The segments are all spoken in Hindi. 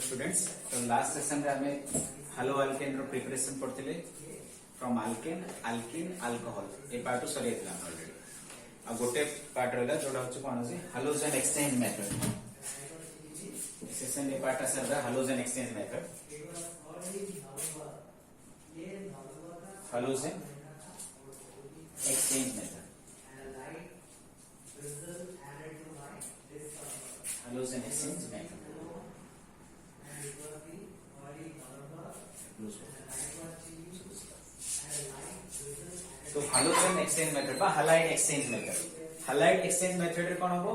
स्टूडेंट्स, तो लास्ट सेशन रे हमें हेलो अल्केन रो प्रिपरेशन पढ़थिले फ्रॉम अल्केन अल्किन अल्कोहल ए पार्ट सरी एतला ऑलरेडी आ गोटे पार्ट रहला जोडा होछ कोन अछि halogen exchange method. Session A part sir halogen exchange method halogen exchange method halogen exchange method. तो हैलोजन एक्सचेंज मेथड बा halide exchange method. Halide exchange method रे कोन होबो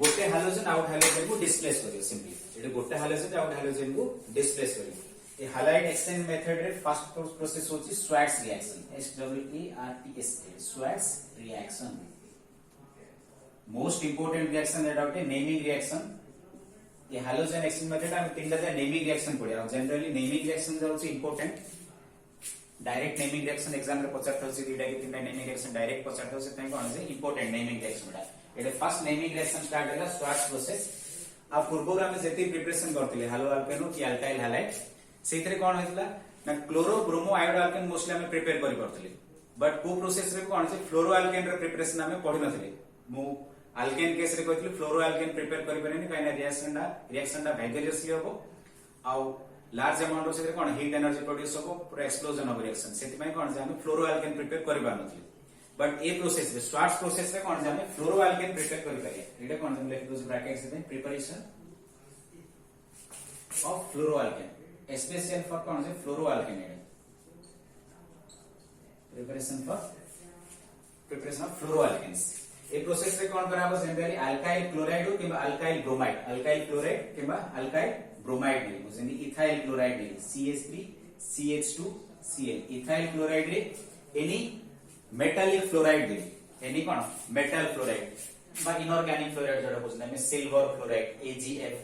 गोटे हैलोजन आउट हैलोजन को डिस्प्लेस करियो। सिंपली एटे गोटे हैलोजन आउट हैलोजन को डिस्प्लेस करियो। ए हैलाइड एक्सचेंज मेथड रे फर्स्ट प्रोसेस होची Swarts reaction, SWERTS Swarts reaction. Most important reaction एटा होते नेमिंग रिएक्शन। ये हैलोजन एक्सचेंज मेथड हम तीनटा जे नेमिंग रिएक्शन पढिया। जनरली नेमिंग रिएक्शन जो होची important. Direct naming reaction exam रे पचारत होची दुटा कि तीनटा नेमिंग रिएक्शन डायरेक्ट पचारत होची तै कोन जे इंपोर्टेंट नेमिंग रिएक्शन बडा। एटे फर्स्ट नेमिंग रिएक्शन स्टार्ट होला स्वार्ट्ज प्रोसेस। आ पूर्व हम जेती प्रिपरेशन करथिले हैलो अल्केनो की अल्काइल हैलाइड सेथरे कोन होइतला ना chloro bromo iodo alkane mostly हम प्रिपेयर करि करथिले। बट को प्रोसेस रे कोन जे फ्लोरो अल्केन रे प्रिपरेशन हम पढि नथिले। मु अल्केन केस रे कहथिले फ्लोरो अल्केन प्रिपेयर करि परनी काइना रिएक्शन दा वैगरियसली होबो आ लार्ज अमाउंट ऑफ से कोन हीट एनर्जी प्रोड्यूस होबो पूरा एक्सप्लोजन ऑफ रिएक्शन। सेति पय कोन जे हम फ्लोरो अल्केन प्रिपेयर करि पानथिले। बट ए प्रोसेस रे स्वार्ट्ज प्रोसेस रे कोन जे हम फ्लोरो अल्केन प्रिपेयर करि पारिया। एटा कोन जे लिख दोस ब्रैकेट्स में preparation of fluoroalkane special for कोन जे fluoroalkane preparation of fluoroalkanes. ए प्रोसेस रे कोन कराबो जनरली अल्काइल क्लोराइड हो किबा अल्काइल ब्रोमाइड, अल्काइल क्लोराइड किबा अल्काइल ब्रोमाइड ने जेनी इथाइल क्लोराइड ने CH3 CH2 Cl ethyl chloride रे एनी मेटालिक फ्लोराइड दे एनी कोन मेटल फ्लोराइड बा इनऑर्गेनिक फ्लोराइड जोडा बुझना में सिल्वर फ्लोराइड AgF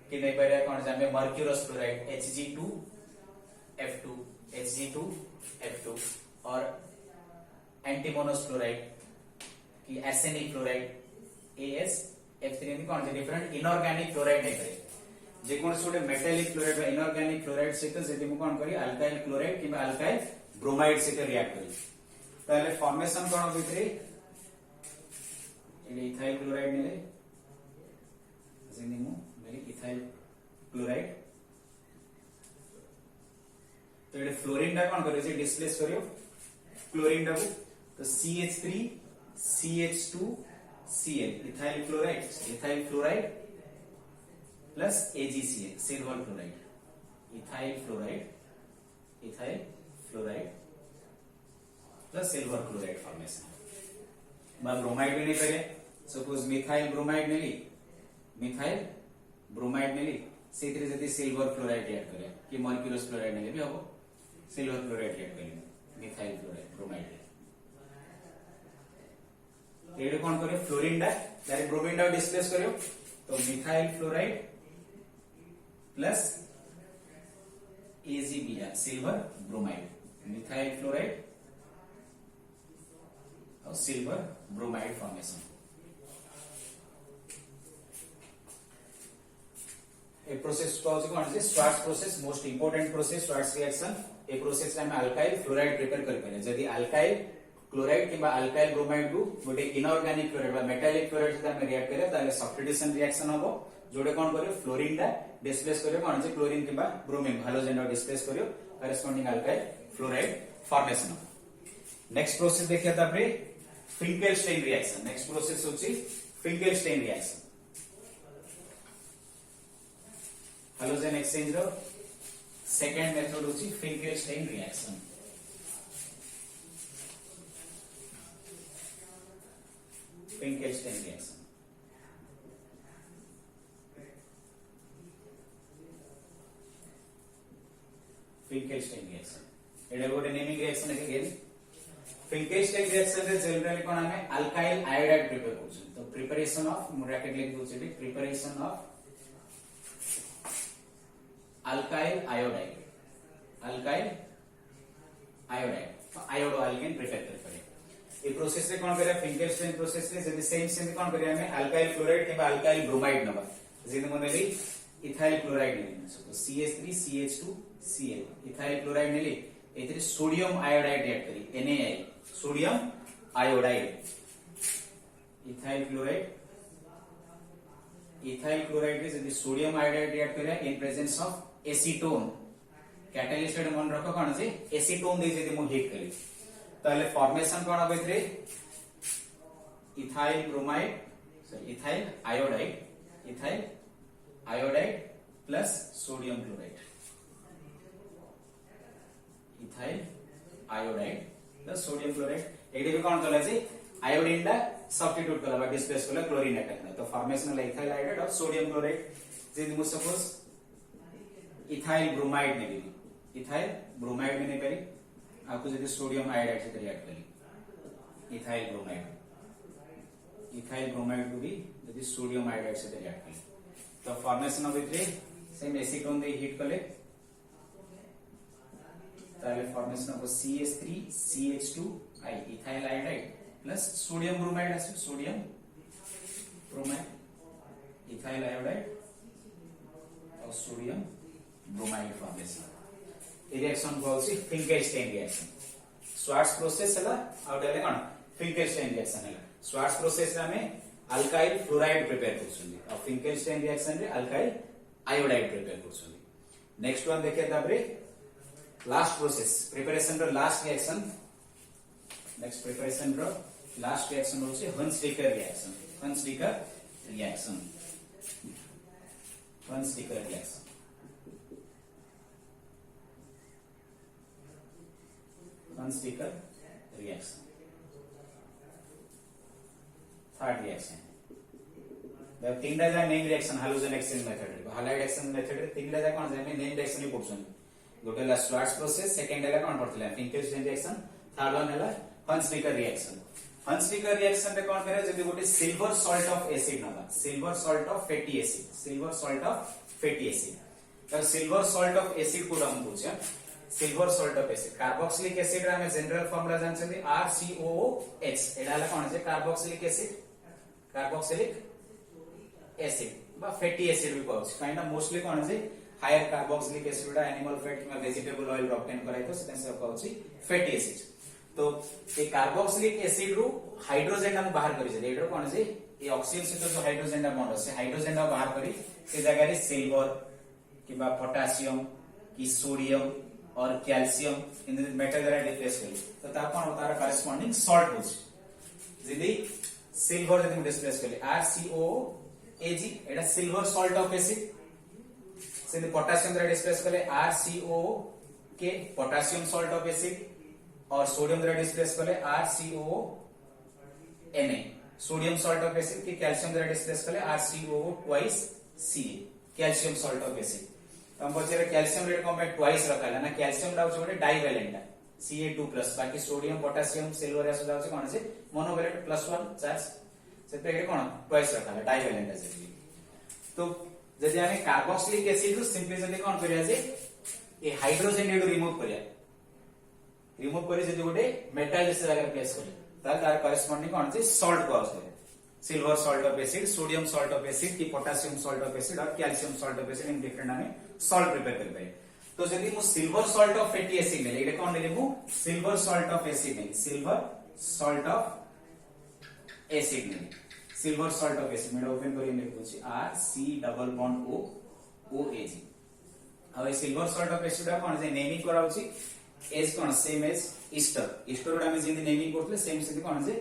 कि नै परे कोन जामे मर्क्यूरस फ्लोराइड Hg2F2 Hg2F2 और एंटीमोनस फ्लोराइड कि एर्सेनिक फ्लोराइड AsF3 ने कोन जे डिफरेंट इनऑर्गेनिक फ्लोराइड नै करे जे कोन सोडे मेटालिक फ्लोराइड बा इनऑर्गेनिक फ्लोराइड से तो जेदी मु कोन करी अल्काइल क्लोराइड किबा अल्काइल ब्रोमाइड से रिएक्ट करी ताले फॉर्मेशन कोन भितरे एले इथाइल क्लोराइड नेले जेनी मु मेरी इथाइल क्लोराइड तो एले फ्लोरीन डा कोन करे जे डिस्प्लेस करियो क्लोरीन डा को तो CH3 CH2 Cl ethyl fluoride plus AgCl silver fluoride ethyl fluoride plus silver chloride formation. बा ब्रोमाइड भी नहीं करे सपोज मिथाइल ब्रोमाइड नेली सेथरे जति सिल्वर फ्लोराइड ऐड करे कि मर्क्यूरस फ्लोराइड नेले भी हबो सिल्वर फ्लोराइड ऐड करे मिथाइल फ्लोराइड ब्रोमाइड एडे कोन करे फ्लोरीन डा डायरेक्ट ब्रोमीन डा डिस्प्लेस करियो तो methyl fluoride plus AgBr silver bromide methyl fluoride और सिल्वर ब्रोमाइड फॉर्मेशन। ए प्रोसेस को कोन जे Swarts process most important process Swarts reaction. ए प्रोसेस रे हम अल्काइल फ्लोराइड प्रिपेयर करि पारे जदी अल्काइल क्लोराइड किबा अल्काइल ब्रोमाइड को गोटे इनऑर्गेनिक क्लोराइड बा मेटालिक क्लोराइड से हम रिएक्ट करे ताले सब्स्टिट्यूशन रिएक्शन होबो जोडे कोन करियो फ्लोरीन डा डिस्प्लेस करियो कोन जे क्लोरीन किबा ब्रोमीन हैलोजन डा डिस्प्लेस करियो corresponding alkyl fluoride formation. Next process देखिया तापरे फिंकेलस्टाइन रिएक्शन। नेक्स्ट प्रोसेस होची फिंकेलस्टाइन रिएक्शन। हैलोजन एक्सचेंज रो सेकंड मेथड होची Finkelstein reaction. Finkelstein reaction Finkelstein reaction एडे गोटे naming reaction again. Finkelstein reaction रे जनरली कोन हमें अल्काइल आयोडाइड प्रिपेयर करछन तो प्रिपरेशन ऑफ ब्रैकेट लिख दो छी preparation of alkyl iodide iodo alkane prepare कर पड़े। ए प्रोसेस रे कोन करे फिंकेलस्टाइन प्रोसेस रे जदी सेम कोन करे हमें अल्काइल क्लोराइड किबा अल्काइल ब्रोमाइड नबा जिन मनेली इथाइल क्लोराइड नेली suppose CH3 CH2 Cl ethyl chloride नेली एथिरे सोडियम आयोडाइड ऐड करी NaI sodium iodide ethyl chloride रे जदी सोडियम आयोडाइड ऐड करिया in presence of acetone catalyst रे मन रखो कोन जे एसीटोन दे जदी मु हीट करी ताले फॉर्मेशन कोन होबे रे ethyl bromide ethyl iodide plus sodium chloride ethyl iodide plus sodium chloride एडी भी कोन कला जे आयोडीन दा सब्स्टिट्यूट कला बा डिस्प्लेस कला क्लोरीन एटक तो फॉर्मेशन ला इथाइल आयोडाइड और सोडियम क्लोराइड जे मु सपोज इथाइल ब्रोमाइड ने करी आपको जदी सोडियम आयोडाइड से ऐड करी इथाइल ब्रोमाइड को भी जदी सोडियम आयोडाइड से ऐड करी तो फॉर्मेशन ऑफ इथरे सेम एसीटोन दे हीट कले ताले formation of CH3 CH2 ethyl iodide plus sodium bromide आसे सोडियम ब्रोमाइड इथाइल आयोडाइड और सोडियम ब्रोमाइड फॉर्मेशन ए रिएक्शन को होसी फिंकेलस्टाइन रिएक्शन स्वार्ट्ज प्रोसेस हला आउडले कोन फिंकेलस्टाइन रिएक्शन हला स्वार्ट्ज प्रोसेस रे हमें अल्काइल फ्लोराइड प्रिपेयर करछुंदी और फिंकेलस्टाइन रिएक्शन रे अल्काइल आयोडाइड प्रिपेयर करछुंदी नेक्स्ट वन देखिए ताबरे लास्ट प्रोसेस प्रिपरेशन रो लास्ट रिएक्शन नेक्स्ट प्रिपरेशन रो लास्ट रिएक्शन होसी Hunsdiecker reaction Hunsdiecker reaction third reaction the तीनटा जा name reaction hydrogen exchange method highlight exchange method रे तीनटा जा कोन जे नेम रिएक्शन ही पढछन गोटे ला स्वार्ट्ज प्रोसेस सेकंड ला कोन पढथिला फिंकेलस्टाइन रिएक्शन थर्ड वन हला हंस-डीकर रिएक्शन रे कोन करे जदी गोटे सिल्वर सॉल्ट ऑफ एसिड नबा silver salt of fatty acid तो सिल्वर सॉल्ट ऑफ एसिड को हम पूछा silver salt of acid carboxylic acid रे हम जनरल फार्मूला जानछथि RCOOH एडाला कोन जे कार्बोक्सिलिक एसिड बा फैटी एसिड भी कहछ काइंड ऑफ मोस्टली कोन जे हायर कार्बोक्सिलिक एसिड रा एनिमल फैट में वेजिटेबल ऑयल ऑब्टेन कराय तो सेते से कहछ फैटी एसिड तो ए कार्बोक्सिलिक एसिड रो हाइड्रोजन हम बाहर करि जे एडरो कोन जे ए ऑक्सीजन से जो हाइड्रोजन रा बॉन्ड से हाइड्रोजन रा बाहर करी से जगह रे सिल्वर किबा पोटेशियम की सोडियम और कैल्शियम इन द मेटल द्वारा रिप्लेस करी तो ता कोन तार करेस्पोंडिंग सॉल्ट होछ जदी सिल्वर जदी डिस्प्लेस करी RCOAG Etah silver salt of acid से पोटेशियम द्वारा डिस्प्लेस करे RCOK potassium salt of acid और सोडियम द्वारा डिस्प्लेस करे RCONA sodium salt of acid की कैल्शियम द्वारा डिस्प्लेस करे RCOO twice Ca calcium salt of acid तो हम पछरे कैल्शियम रेट को में ट्वाइस रखला ना कैल्शियम डाउ छोटे डाइवैलेंट Ca2+ बाकी सोडियम पोटेशियम सिल्वर ऐसा जाउ कोन से मोनोवैलेंट +1 चार्ज से पे कोन ट्वाइस रखला डाइवैलेंट है तो जदि हमें कार्बोक्सिलिक एसिड रो सिंपली जदि कोन करिया जे ए हाइड्रोजन एडो रिमूव करी जदि गोटे मेटल से जगह प्लेस करी तार करेस्पोंडिंग कोन जे सॉल्ट को आसे silver salt of acid sodium salt of acid की पोटेशियम सॉल्ट ऑफ एसिड और calcium salt of acid in different हमें सॉल्ट प्रिपेयर कर पाए तो जदि मु silver salt of fatty acid ले एटा कोन ले मु सिल्वर सॉल्ट ऑफ एसिड ले सिल्वर सॉल्ट ऑफ एसिड में ओपन करी लिखुची RC⸻OOAG अब सिल्वर सॉल्ट ऑफ एसिड कोन जे नेमिंग कराउची एज कोन सेम एज ईस्टर हम जिंदी नेमिंग करथले सेम सिंधी कोन जे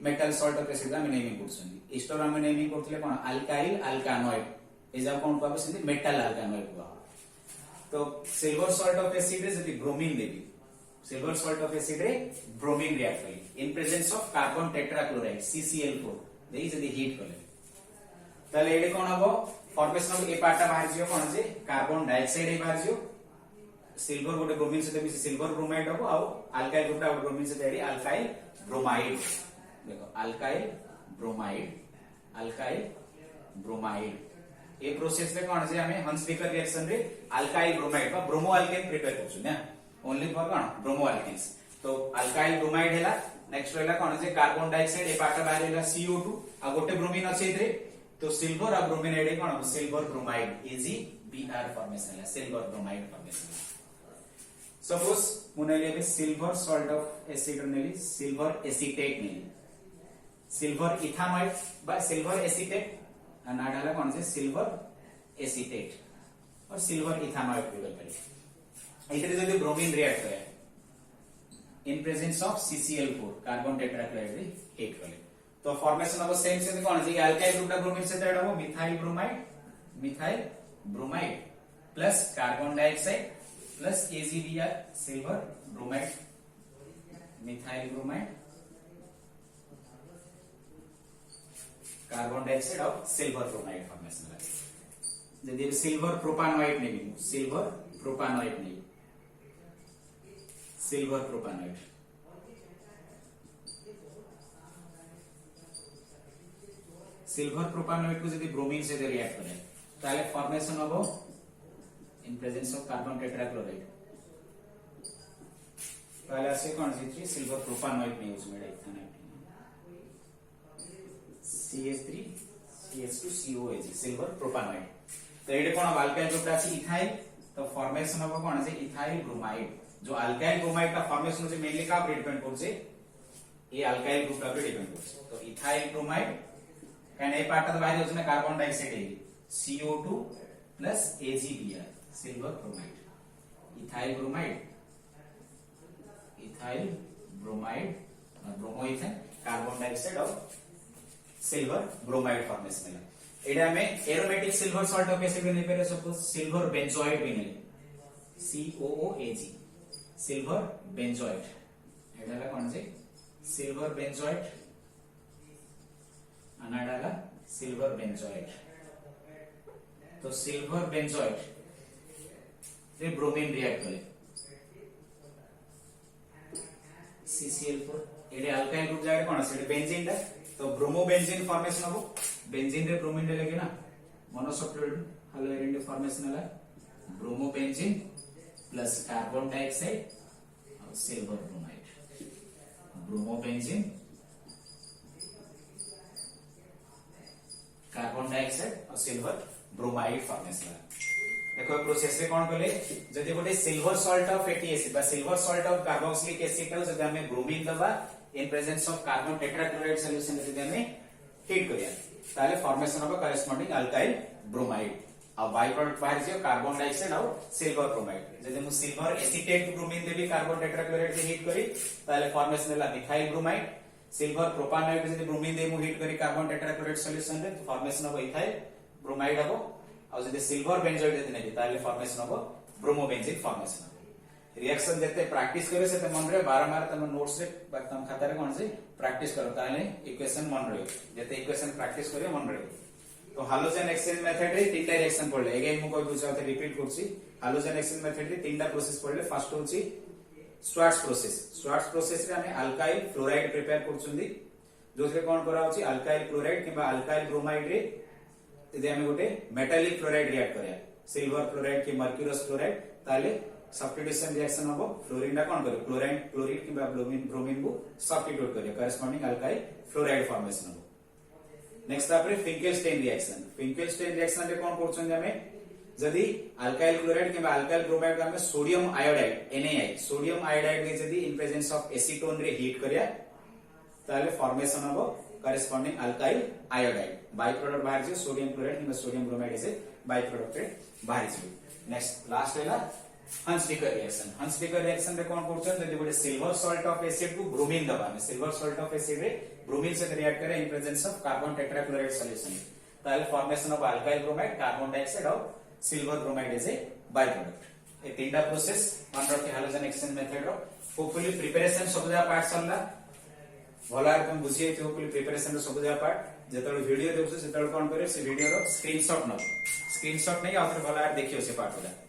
मेटल सॉल्ट ऑफ एसिड हम नेमिंग करछन ईस्टर हम नेमिंग करथले कोन अल्काइल अल्कानॉइड एजा कोन कहबो सिंधी मेटल अल्कानॉइड कहबो तो सिल्वर सॉल्ट ऑफ एसिड रे जदी bromine Devi silver salt of acid रे ब्रोमीन रिएक्ट करी इन presence of carbon tetrachloride CCl4 देई जदी हीट करले ताले एडे कोन हबो फॉर्मेशन ऑफ ए पार्ट बाहर जियो कोन जे कार्बन डाइऑक्साइड ए बाहर जियो सिल्वर गोटे ब्रोमीन से मिसी सिल्वर ब्रोमाइड हबो आ अल्काइल गोटे ब्रोमीन से देडी अल्काइल ब्रोमाइड देखो अल्काइल ब्रोमाइड ए प्रोसेस रे कोन जे हमें हंस-डीकर रिएक्शन रे अल्काइल ब्रोमाइड बा ब्रोमो अल्केन प्रिपेयर करछु ना ओनली फॉर कोन ब्रोमो अल्केन्स तो अल्काइल ब्रोमाइड हैला नेक्स्ट हैला कोन जे कार्बन डाइऑक्साइड ए पार्ट बाहर हैला CO2 आ गोटे ब्रोमीन अछि इधरे तो सिल्वर और ब्रोमीन एड कौन सिल्वर ब्रोमाइड AgBr फॉर्मेशन है सिल्वर ब्रोमाइड फॉर्मेशन। सपोज मुनेले सिल्वर सॉल्ट ऑफ एसिड नेली सिल्वर एसीटेट नेली सिल्वर इथानॉइड बा सिल्वर एसीटेट नाडाला कौन से सिल्वर एसीटेट और सिल्वर इथानॉइड प्रिपेयर करी इतने जल्दी ब्रोमीन रिएक्ट करे in presence of CCl4 carbon tetrachloride रे हिट करे तो फॉर्मेशन ऑफ सेम से कौन है अल्काइल ग्रुप ब्रोमीन से तैयार हो methyl bromide plus carbon dioxide plus AgBr silver bromide methyl bromide carbon dioxide और सिल्वर ब्रोमाइड फॉर्मेशन है यदि सिल्वर प्रोपानोइड नहीं सिल्वर प्रोपानोइड नहीं सिल्वर प्रोपानोइड सिल्वर प्रोपानोइड को यदि ब्रोमीन से रिएक्ट करे ताले फॉर्मेशन हो इन प्रेजेंस ऑफ कार्बन टेट्राक्लोराइड पहले से कौन सी सिल्वर प्रोपानोइड नहीं यूज में CH3 CH2 COAG सिल्वर प्रोपानोइड तो ये कौन अल्काइल ग्रुप আছে इथाइल तो फॉर्मेशन हो कौन আছে इथाइल ब्रोमाइड जो अल्काइल ब्रोमाइड का फॉर्मेशन होছে मेनली का डिपेंड করছে ये अल्काइल ग्रुप पे डिपेंड করছে तो इथाइल ब्रोमाइड কারণ এই পার্টটা বাইরে হচ্ছে না carbon dioxide CO2 plus AgBr silver bromide ethyl bromide bromoethane carbon dioxide और सिल्वर ब्रोमाइड फॉर्मेशन है एडा में aromatic silver salt of acid बने पे सपोज सिल्वर बेंजोइड बने COOAG सिल्वर बेंजोइड एडाला कौन से सिल्वर बेंजोइड अनाडाला सिल्वर बेंजोइड तो सिल्वर बेंजोइड रे ब्रोमीन रिएक्ट करे CCl4 एडे अल्काइल ग्रुप जागे कौन से बेंजीन दा तो ब्रोमोबेंजीन फॉर्मेशन हो बेंजीन रे ब्रोमीन रे लगे ना मोनोसल्फाइड हाइड्रोजन फॉर्मेशन है ब्रोमोबेंजीन प्लस कार्बन डाइऑक्साइड और silver bromide bromobenzene carbon dioxide और सिल्वर ब्रोमाइड फॉर्मेशन है देखो प्रोसेस रे कोन कले जदि गोटे silver salt of fatty acid बा silver salt of carboxylic acid ता जदि हमें ब्रोमीन दबा in presence of carbon tetrachloride solution जदि हमें हीट करिया ताले formation of corresponding alkyl bromide और बाय प्रोडक्ट बाहर जे कार्बन डाइऑक्साइड और सिल्वर ब्रोमाइड जदि हम सिल्वर एसीटेट ब्रोमीन देबी कार्बन टेट्राक्लोराइड से हीट करी ताले फॉर्मेशन होला मिथाइल ब्रोमाइड सिल्वर प्रोपानोइड जदि ब्रोमीन देमु हीट करी कार्बन टेट्राक्लोराइड सॉल्यूशन रे फॉर्मेशन ऑफ इथाइल ब्रोमाइड हबो और जदि सिल्वर बेंजोइड जदि नै ताले फॉर्मेशन हबो ब्रोमोबेंजीन फॉर्मेशन रिएक्शन जते प्रैक्टिस करे से मन रे बारंबार तम नोट्स रे तम खाता रे कोन से प्रैक्टिस करो ताले इक्वेशन मन रे जते इक्वेशन प्रैक्टिस करियो मन रे तो हालोजन एक्सचेंज मेथड रे तीनटा रिएक्शन पड़ले अगेन मु कोइ बुझाते रिपीट करछि हालोजन एक्सचेंज मेथड रे तीनटा प्रोसेस पड़ले फर्स्ट होछि स्वार्ट्ज प्रोसेस रे हमें अल्काइल फ्लोराइड प्रिपेयर करछुंदी जोसे कोन करा होछि अल्काइल क्लोराइड किबा अल्काइल ब्रोमाइड रे यदि हमें गोटे मेटालिक फ्लोराइड रिएक्ट करे सिल्वर फ्लोराइड कि मर्क्यूरस फ्लोराइड ताले सब्स्टिट्यूशन रिएक्शन हो फ्लोरीन कोन करे क्लोराइन क्लोरीन किबा ब्रोमीन को सब्स्टिट्यूट करे करेस्पोंडिंग अल्काइल फ्लोराइड फॉर्मेशन हो नेक्स्ट तापरे फिंकेलस्टेन रिएक्शन रे कोन करछन हमें जदि अल्काइल क्लोराइड किबा अल्काइल ब्रोमाइड हमें sodium iodide NaI sodium iodide रे जदि इन प्रेजेंस ऑफ एसीटोन रे हीट करिया ताले फॉर्मेशन हो corresponding alkyl iodide by product बाहर जे सोडियम क्लोराइड किबा सोडियम ब्रोमाइड इसे बाय प्रोडक्ट रे बाहर जे नेक्स्ट लास्ट हैला हंसलीकर रिएक्शन रे कोन करछन जदि गोटे सिल्वर सॉल्ट ऑफ एसिड को ब्रोमीन दबा में सिल्वर सॉल्ट ऑफ एसिड रे ब्रोमीन से रिएक्ट करे in presence of carbon tetrachloride solution ताले formation of alkyl bromide carbon dioxide और silver bromide is a by product ए तीनटा process under the halogen exchange method रो होपफुली प्रिपरेशन सब जा पार्ट सरला भला तुम बुझिए तो होपफुली प्रिपरेशन रो सब जा पार्ट जेतळ वीडियो देखछ सेतळ कोन करे से वीडियो रो स्क्रीनशॉट नै आउथर भला देखियो से पार्ट होला